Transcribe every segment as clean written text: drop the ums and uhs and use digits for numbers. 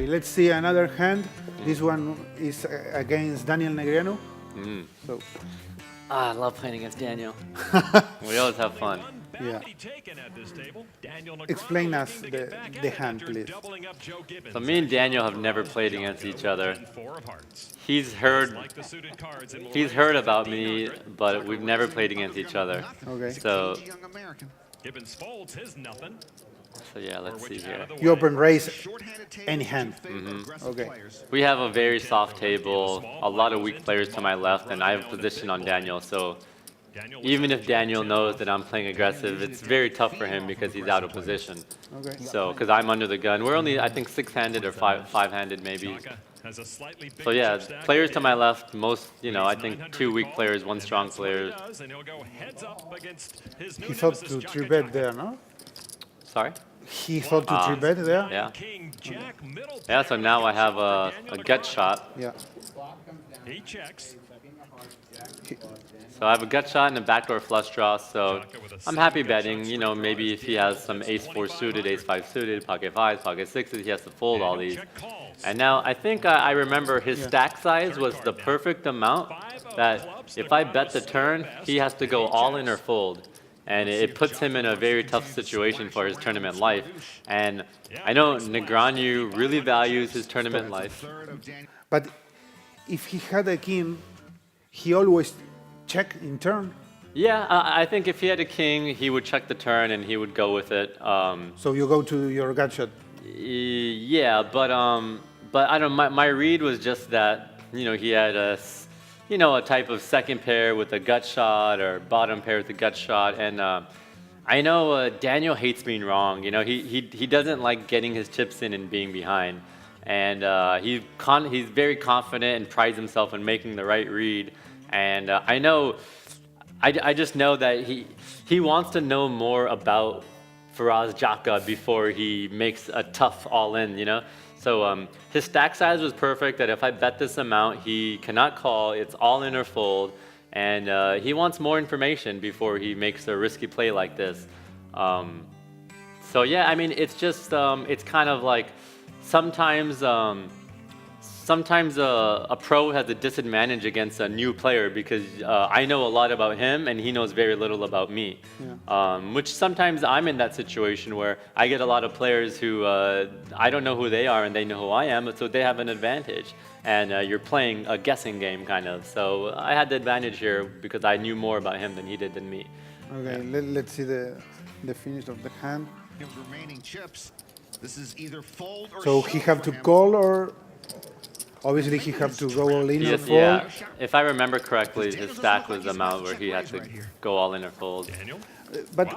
Okay, let's see another hand. This one is against Daniel Negreanu. So, I love playing against Daniel. We always have fun. yeah. Explain us the hand, please. So me and Daniel have never played against each other. He's heard about me, but we've never played against each other. Okay. So yeah, let's see here. You open raise any hand. Okay. We have a very soft table, a lot of weak players to my left, and I have position on Daniel. So even if Daniel knows that I'm playing aggressive, it's very tough for him because he's out of position. Okay. So, because I'm under the gun. We're only, I think, six-handed or five-handed maybe. So yeah, players to my left, most, I think two weak players, one strong player. He thought to 3-bet there, no? Sorry? He thought to 3-bet there? Yeah. Yeah, so now I have a gut shot. Yeah. So I have a gut shot and a backdoor flush draw, so I'm happy betting. Maybe if he has some ace-4 suited, ace-5 suited, pocket 5s, pocket 6s, he has to fold all these. And now I think I remember his stack size was the perfect amount that if I bet the turn, he has to go all in or fold. And it puts him in a very tough situation for his tournament life. And I know Negreanu really values his tournament life. But if he had a king, he always check in turn. Yeah, I think if he had a king, he would check the turn and he would go with it. So you go to your gut shot. Yeah, but I don't. My read was just that he had a type of second pair with a gut shot or bottom pair with a gut shot, and I know Daniel hates being wrong. He doesn't like getting his chips in and being behind, and he's very confident and prides himself in making the right read. And I just know that he wants to know more about Faraz Jaka before he makes a tough all-in, So his stack size was perfect, that if I bet this amount, he cannot call, it's all in or fold, and he wants more information before he makes a risky play like this. So yeah, I mean, it's just, it's kind of like sometimes a pro has a disadvantage against a new player because I know a lot about him and he knows very little about me. Yeah. Which sometimes I'm in that situation where I get a lot of players who I don't know who they are and they know who I am, so they have an advantage. And you're playing a guessing game kind of. So I had the advantage here because I knew more about him than he did than me. Okay, yeah. Let's see the finish of the hand. Remaining chips. This is either fold or so he have to call or... Obviously, he had to go all in or fold. Yeah, if I remember correctly, his stack was the amount where he had to go all in or fold. But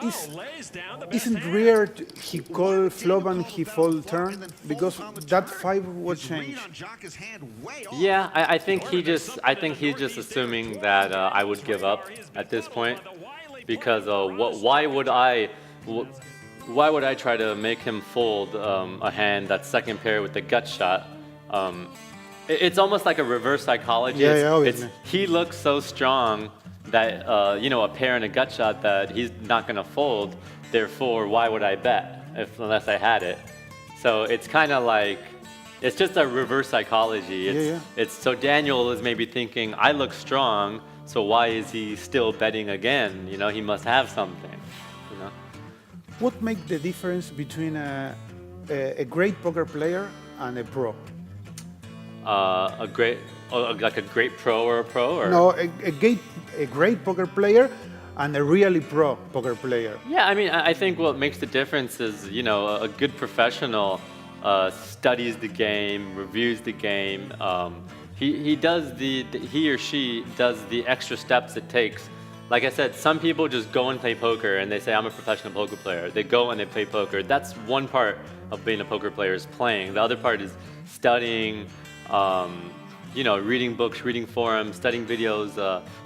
isn't rare he call flop and he fold turn? Because that 5 would change. Yeah, I think he's just assuming that I would give up at this point. Because why would I try to make him fold a hand that's second pair with the gut shot? It's almost like a reverse psychology. Yeah, he looks so strong that a pair and a gut shot that he's not going to fold. Therefore, why would I bet unless I had it? So it's kind of like it's just a reverse psychology. So Daniel is maybe thinking I look strong, so why is he still betting again? He must have something. What makes the difference between a great poker player and a pro? Like a great pro or a pro? Or? No, a great poker player and a really pro poker player. Yeah, I mean, I think what makes the difference is, a good professional studies the game, reviews the game. He or she does the extra steps it takes. Like I said, some people just go and play poker and they say, I'm a professional poker player. They go and they play poker. That's one part of being a poker player is playing. The other part is studying, reading books, reading forums, studying videos,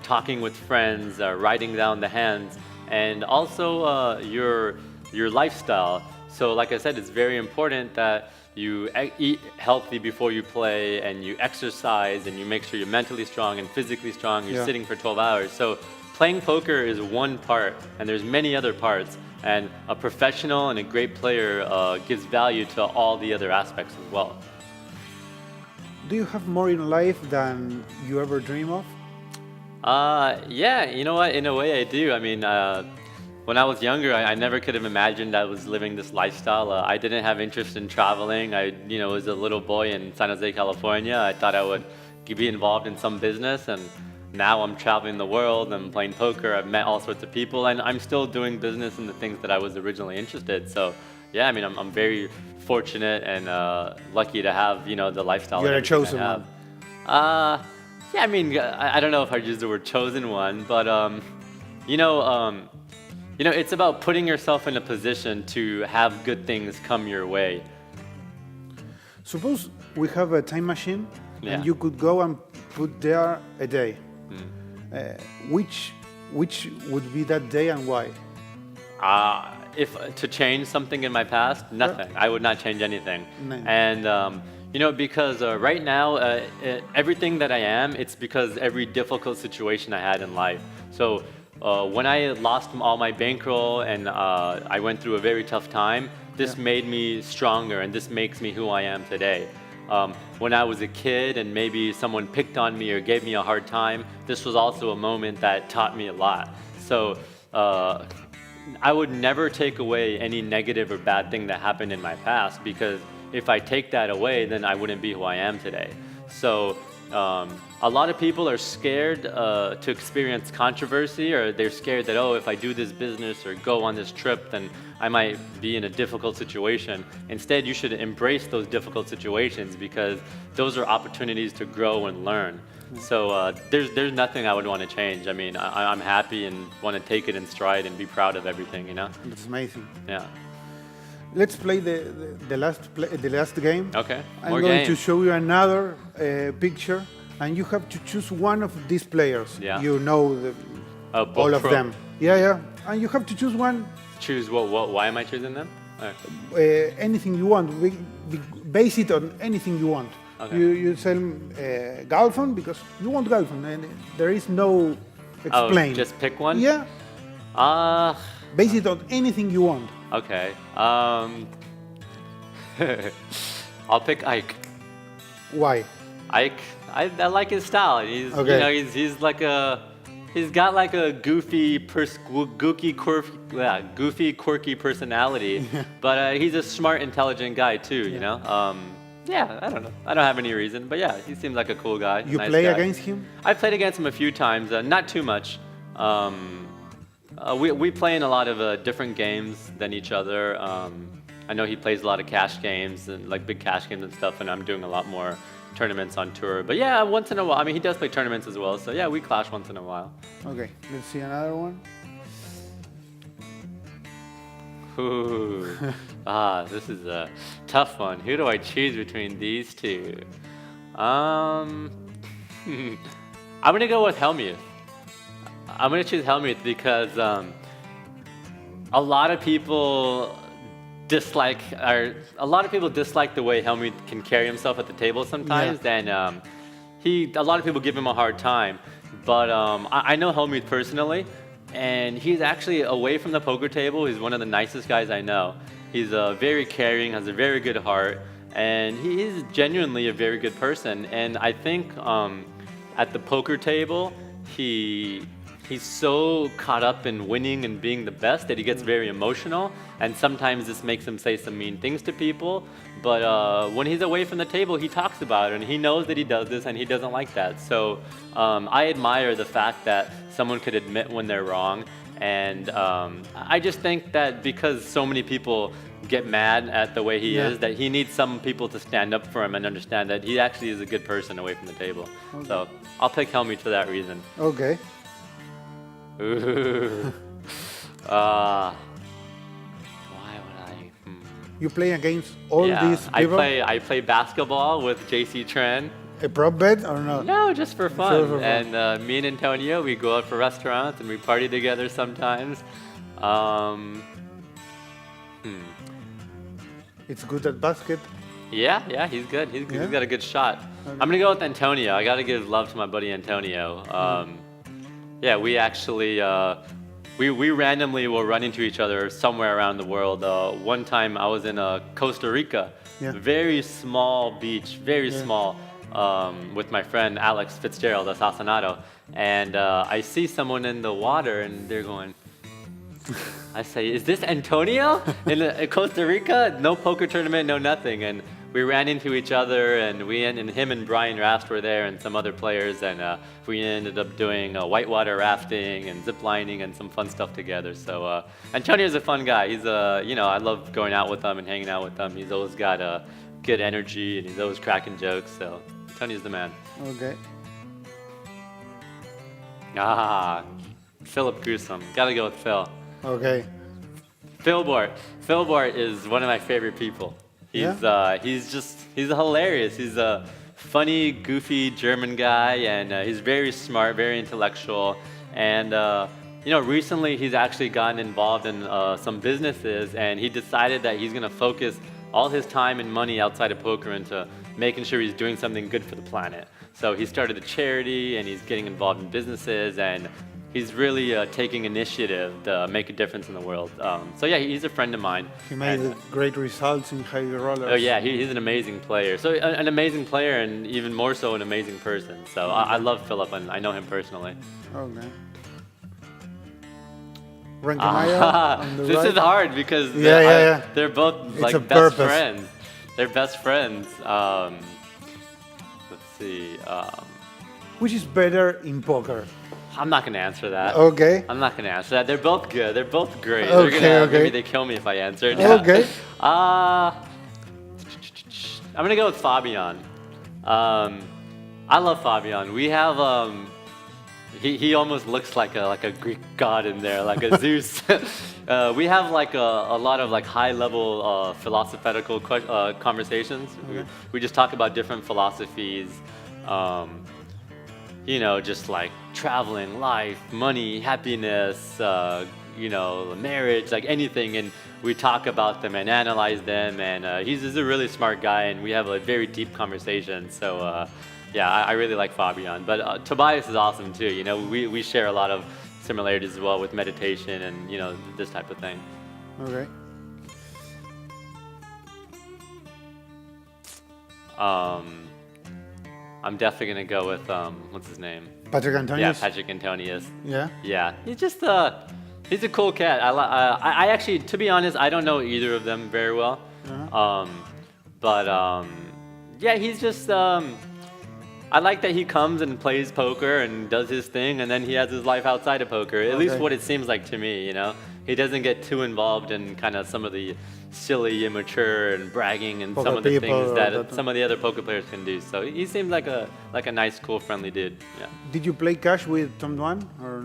talking with friends, writing down the hands, and also your lifestyle. So like I said, it's very important that you eat healthy before you play and you exercise and you make sure you're mentally strong and physically strong. You're sitting for 12 hours. So playing poker is one part and there's many other parts. And a professional and a great player gives value to all the other aspects as well. Do you have more in life than you ever dream of? Yeah, you know what? In a way, I do. I mean, when I was younger, I never could have imagined I was living this lifestyle. I didn't have interest in traveling. Was a little boy in San Jose, California. I thought I would be involved in some business, and now I'm traveling the world. I'm playing poker. I've met all sorts of people, and I'm still doing business in the things that I was originally interested. So, yeah, I mean, I'm very fortunate and lucky to have the lifestyle. You're and a everything chosen I have. one. Yeah, I mean, I don't know if I'd use the word chosen one, but it's about putting yourself in a position to have good things come your way. Suppose we have a time machine Yeah. and you could go and put there a day. Which would be that day and why? If to change something in my past, nothing. I would not change anything. No. And because right now, everything that I am, it's because every difficult situation I had in life. So when I lost all my bankroll and I went through a very tough time, this made me stronger, and this makes me who I am today. When I was a kid and maybe someone picked on me or gave me a hard time, this was also a moment that taught me a lot. So I would never take away any negative or bad thing that happened in my past, because if I take that away, then I wouldn't be who I am today. So a lot of people are scared to experience controversy, or they're scared that, if I do this business or go on this trip, then I might be in a difficult situation. Instead, you should embrace those difficult situations, because those are opportunities to grow and learn. So there's nothing I would want to change. I mean, I'm happy and want to take it in stride and be proud of everything, That's amazing. Yeah. Let's play the last game. Okay. I'm More going to games. show you another picture, and you have to choose one of these players. Yeah. You know all of them. Yeah. And you have to choose one. Choose what? Why am I choosing them? Okay. Anything you want. Base it on anything you want. Okay. You sell Galfon because you want Galfon, and there is no explain. Just pick one? Yeah. Base it on anything you want. Okay. I'll pick Ike. Why? Ike, I like his style. He's Okay. he's got like a goofy, quirky personality, but he's a smart, intelligent guy too. Yeah, I don't know. I don't have any reason, but yeah, he seems like a cool guy. You nice play guy. against him? I've played against him a few times, not too much. We play in a lot of different games than each other. I know he plays a lot of cash games and like big cash games and stuff, and I'm doing a lot more tournaments on tour. But yeah, once in a while. I mean, he does play tournaments as well, so yeah, we clash once in a while. Okay, let's see another one. Ooh. This is a tough one. Who do I choose between these two? I'm gonna go with Helmuth. I'm gonna choose Helmuth because a lot of people dislike the way Helmuth can carry himself at the table sometimes, and a lot of people give him a hard time. But I know Helmuth personally, and he's actually away from the poker table. He's one of the nicest guys I know. He's very caring, has a very good heart, and he is genuinely a very good person. And I think at the poker table, he's so caught up in winning and being the best that he gets very emotional, and sometimes this makes him say some mean things to people. But when he's away from the table, he talks about it, and he knows that he does this, and he doesn't like that. So I admire the fact that someone could admit when they're wrong, and I just think that because so many people get mad at the way he is, that he needs some people to stand up for him and understand that he actually is a good person away from the table. Okay. So I'll pick Helmuth for that reason. Okay. Ooh. Why would I? You play against all these people? I play basketball with JC Tren. A prop bet or not? No, just for fun. Sure, for fun. And me and Antonio, we go out for restaurants and we party together sometimes. It's good at basket. Yeah, he's good. He's Yeah? got a good shot. Okay. I'm gonna go with Antonio. I gotta give love to my buddy Antonio. Yeah, we actually we randomly will run into each other somewhere around the world. One time I was in Costa Rica, Yeah. very small beach, very small, with my friend Alex Fitzgerald, Assassinato, and I see someone in the water, and they're going. I say, is this Antonio in Costa Rica? No poker tournament, no nothing, and we ran into each other, and him and Brian Rast were there, and some other players, and we ended up doing whitewater rafting and zip lining and some fun stuff together. So Antonio's a fun guy. He's I love going out with him and hanging out with him. He's always got good energy, and he's always cracking jokes. So Antonio's the man. Okay. Philip Gruesome. Gotta go with Phil. Okay. Phil Bort is one of my favorite people. He's hilarious. He's a funny, goofy German guy, and he's very smart, very intellectual. And recently he's actually gotten involved in some businesses, and he decided that he's gonna focus all his time and money outside of poker into making sure he's doing something good for the planet. So he started a charity, and he's getting involved in businesses, and he's really taking initiative to make a difference in the world. So yeah, he's a friend of mine. He made great results in heavy rollers. Oh yeah, he's an amazing player. So an amazing player, and even more so an amazing person. So I love Philip, and I know him personally. Okay. Rankamaya on the this right. is hard because they're both It's like a best purpose. friends. They're best friends. Let's see. Which is better in poker? I'm not gonna answer that. Okay. I'm not gonna answer that. They're both good. They're both great. Okay, They're gonna, okay. Maybe they kill me if I answer it. Okay. I'm gonna go with Fabian. I love Fabian. We have he almost looks like a Greek god in there, like a Zeus. We have like a lot of like high level philosophical conversations. We just talk about different philosophies. Just like traveling, life, money, happiness, marriage, like anything. And we talk about them and analyze them. And he's a really smart guy, and we have a very deep conversation. So I really like Fabian. But Tobias is awesome too. We share a lot of similarities as well with meditation and this type of thing. Okay. I'm definitely gonna go with what's his name? Patrick Antonius? Yeah, Patrick Antonius. Yeah? Yeah, he's a cool cat. I actually, to be honest, I don't know either of them very well. He's just I like that he comes and plays poker and does his thing, and then he has his life outside of poker. At least what it seems like to me, He doesn't get too involved in kind of some of the silly, immature, and bragging and Poker some of the people things that that- some of the other poker players can do. So he seems like a nice, cool, friendly dude. Yeah. Did you play cash with Tom Dwan? Or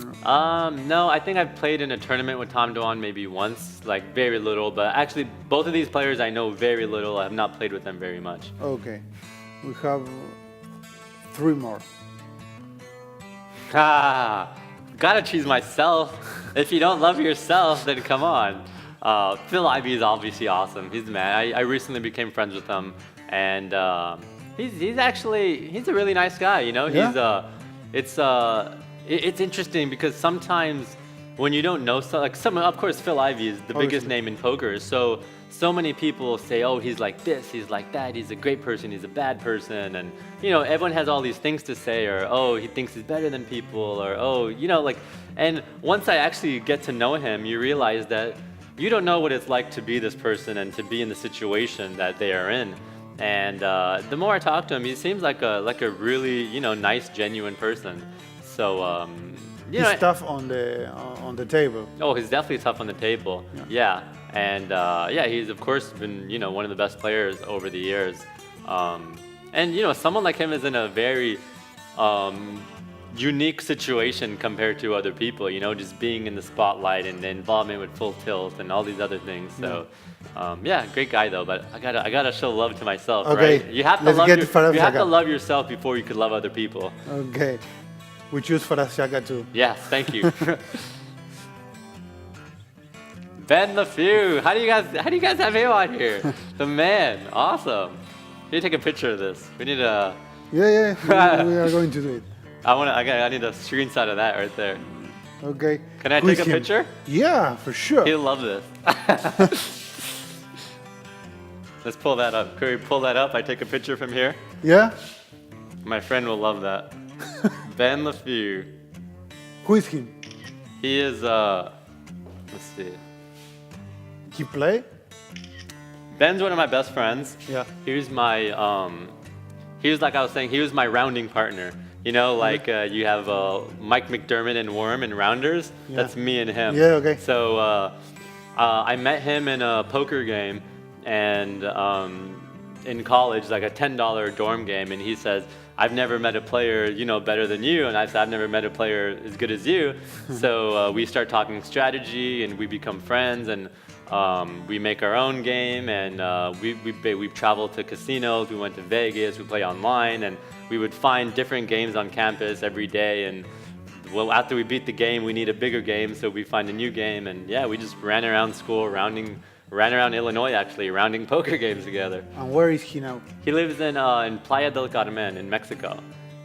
No, I think I've played in a tournament with Tom Dwan maybe once, like very little. But actually, both of these players I know very little. I have not played with them very much. Okay. We have 3 more. Gotta choose myself. If you don't love yourself, then come on. Phil Ivey is obviously awesome. He's the man. I recently became friends with him, and he's a really nice guy. Yeah. It's interesting because sometimes when you don't know of course Phil Ivey is the biggest name in poker. So many people say, oh, he's like this, he's like that, he's a great person, he's a bad person, and everyone has all these things to say, or oh, he thinks he's better than people, or oh, and once I actually get to know him, you realize that you don't know what it's like to be this person and to be in the situation that they are in. And the more I talk to him, he seems like a really nice, genuine person. So He's tough on the table. Oh, he's definitely tough on the table. Yeah. And he's of course been one of the best players over the years. And someone like him is in a very unique situation compared to other people. Just being in the spotlight and the involvement with Full Tilt and all these other things. So great guy though. But I gotta show love to myself. Okay. Right? You have to love yourself before you can love other people. Okay. We choose Farashaka too. Yes, thank you. Ben LeFew, how do you guys have him on here? The man, awesome. We need to take a picture of this. We need a. Yeah, we are going to do it. I need a screenshot of that right there. Okay. Can I Who take is a him? picture? Yeah, for sure. He'll love this. Let's pull that up. Can we pull that up? I take a picture from here. Yeah. My friend will love that. Ben LeFew. Who is him? He is, let's see. He play? Ben's one of my best friends. Yeah. He was my, he was like I was saying, he was my rounding partner. You know, like you have Mike McDermott and Worm in Rounders. Yeah. That's me and him. Yeah, okay. So I met him in a poker game, and in college, like a $10 dorm game, and he says, "I've never met a player, you know, better than you." And I said, "I've never met a player as good as you." So we start talking strategy, and we become friends, and we make our own game, and we've traveled to casinos. We went to Vegas. We play online, and we would find different games on campus every day. And well, after we beat the game, we need a bigger game, so we find a new game. And yeah, we just ran around school, ran around Illinois actually, rounding poker games together. And where is he now? He lives in Playa del Carmen in Mexico.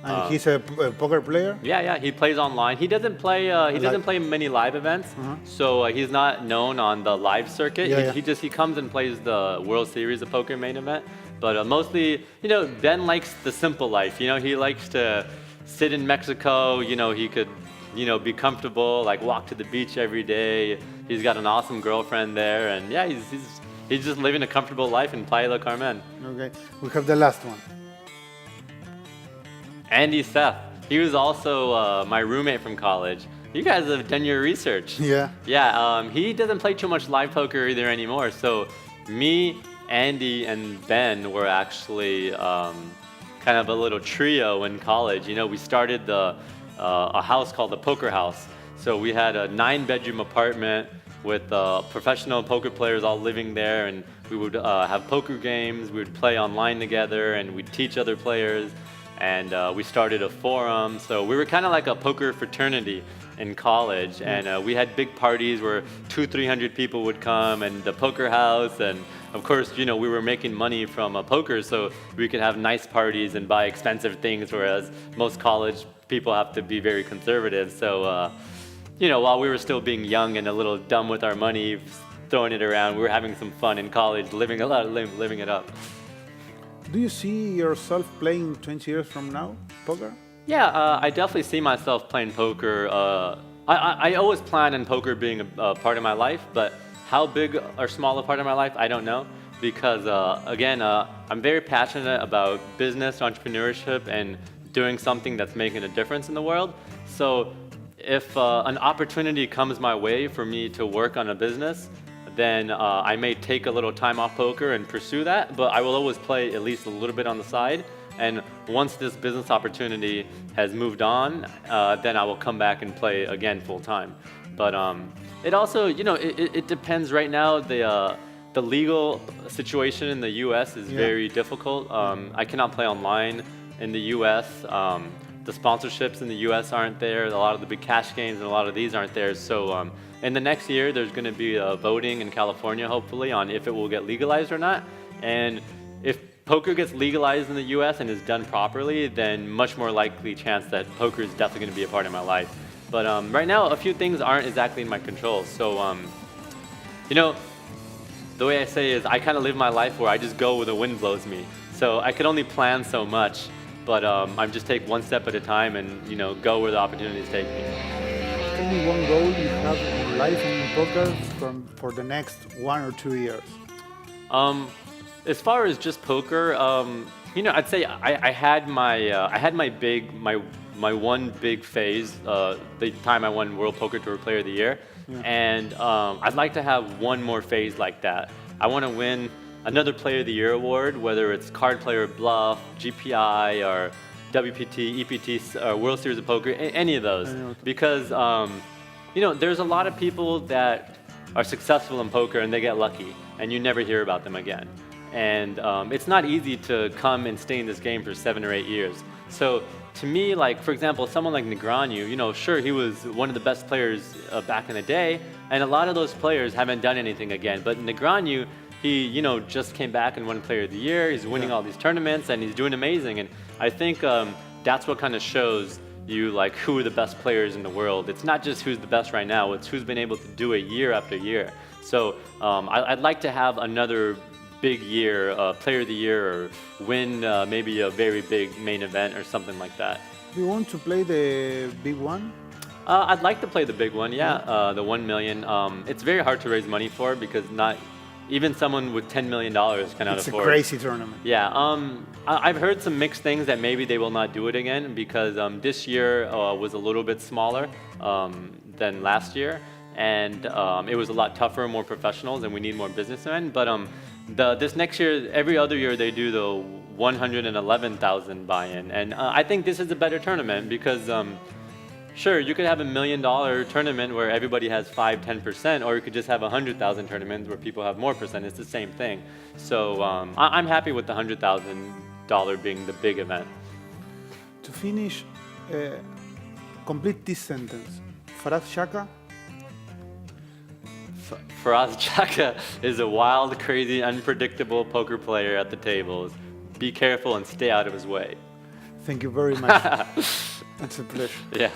And he's a poker player? Yeah, he plays online. He doesn't play. He doesn't play many live events, so he's not known on the live circuit. Yeah, He comes and plays the World Series of Poker main event. But mostly, you know, Ben likes the simple life. You know, he likes to sit in Mexico. You know, he could, you know, be comfortable, like walk to the beach every day. He's got an awesome girlfriend there, and yeah, he's just living a comfortable life in Playa del Carmen. Okay, we have the last one. Andy Seth. He was also my roommate from college. You guys have done your research. Yeah. Yeah, he doesn't play too much live poker either anymore. So me, Andy, and Ben were actually kind of a little trio in college. You know, we started a house called the Poker House. So we had a 9-bedroom apartment with professional poker players all living there, and we would have poker games. We would play online together, and we'd teach other players. And we started a forum. So we were kind of like a poker fraternity in college, and we had big parties where 200-300 people would come, and the poker house, and of course, you know, we were making money from poker, so we could have nice parties and buy expensive things, whereas most college people have to be very conservative. So, you know, while we were still being young and a little dumb with our money, throwing it around, we were having some fun in college, living it up. Do you see yourself playing 20 years from now, poker? Yeah, I definitely see myself playing poker. I always plan on poker being a part of my life, but how big or small a part of my life, I don't know. Because again, I'm very passionate about business, entrepreneurship, and doing something that's making a difference in the world. So if an opportunity comes my way for me to work on a business, then I may take a little time off poker and pursue that, but I will always play at least a little bit on the side. And once this business opportunity has moved on, then I will come back and play again full time. But it also, you know, it depends. Right now, the legal situation in the U.S. is very difficult. I cannot play online in the U.S. The sponsorships in the U.S. aren't there. A lot of the big cash games and a lot of these aren't there. So in the next year, there's going to be voting in California, hopefully, on if it will get legalized or not. And if poker gets legalized in the U.S. and is done properly, then much more likely chance that poker is definitely going to be a part of my life. But right now, a few things aren't exactly in my control. So, you know, the way I say is I kind of live my life where I just go where the wind blows me. So I can only plan so much, but I'm just take one step at a time and, you know, go where the opportunities take me. Tell me one goal you have in life and in poker for the next 1 or 2 years. As far as just poker, you know, I'd say I had my one big phase, the time I won World Poker Tour Player of the Year, and I'd like to have one more phase like that. I want to win another Player of the Year award, whether it's Card Player Bluff, GPI, or WPT, EPT, or World Series of Poker, any of those, because you know, there's a lot of people that are successful in poker and they get lucky, and you never hear about them again. And it's not easy to come and stay in this game for 7 or 8 years. So to me, like, for example, someone like Negreanu, you know, sure, he was one of the best players back in the day, and a lot of those players haven't done anything again. But Negreanu, he, you know, just came back and won Player of the Year. He's winning all these tournaments, and he's doing amazing. And I think that's what kind of shows you, like, who are the best players in the world. It's not just who's the best right now, it's who's been able to do it year after year. So I'd like to have another big year, player of the year, or win maybe a very big main event or something like that. Do you want to play the big one? I'd like to play the big one, yeah, the 1 million. It's very hard to raise money for because not even someone with $10 million cannot It's a afford. crazy tournament. Yeah, I've heard some mixed things that maybe they will not do it again because this year was a little bit smaller than last year, and it was a lot tougher, more professionals, and we need more businessmen. But this next year, every other year they do the 111,000 buy-in, and I think this is a better tournament because. Sure, you could have $1 million tournament where everybody has 5–10%, or you could just have 100,000 tournaments where people have more percent. It's the same thing. So I'm happy with the $100,000 being the big event. To finish, complete this sentence. Faraz Shaka, Faraz Chaka is a wild, crazy, unpredictable poker player at the tables. Be careful and stay out of his way. thank you very much. It's a pleasure. Yeah.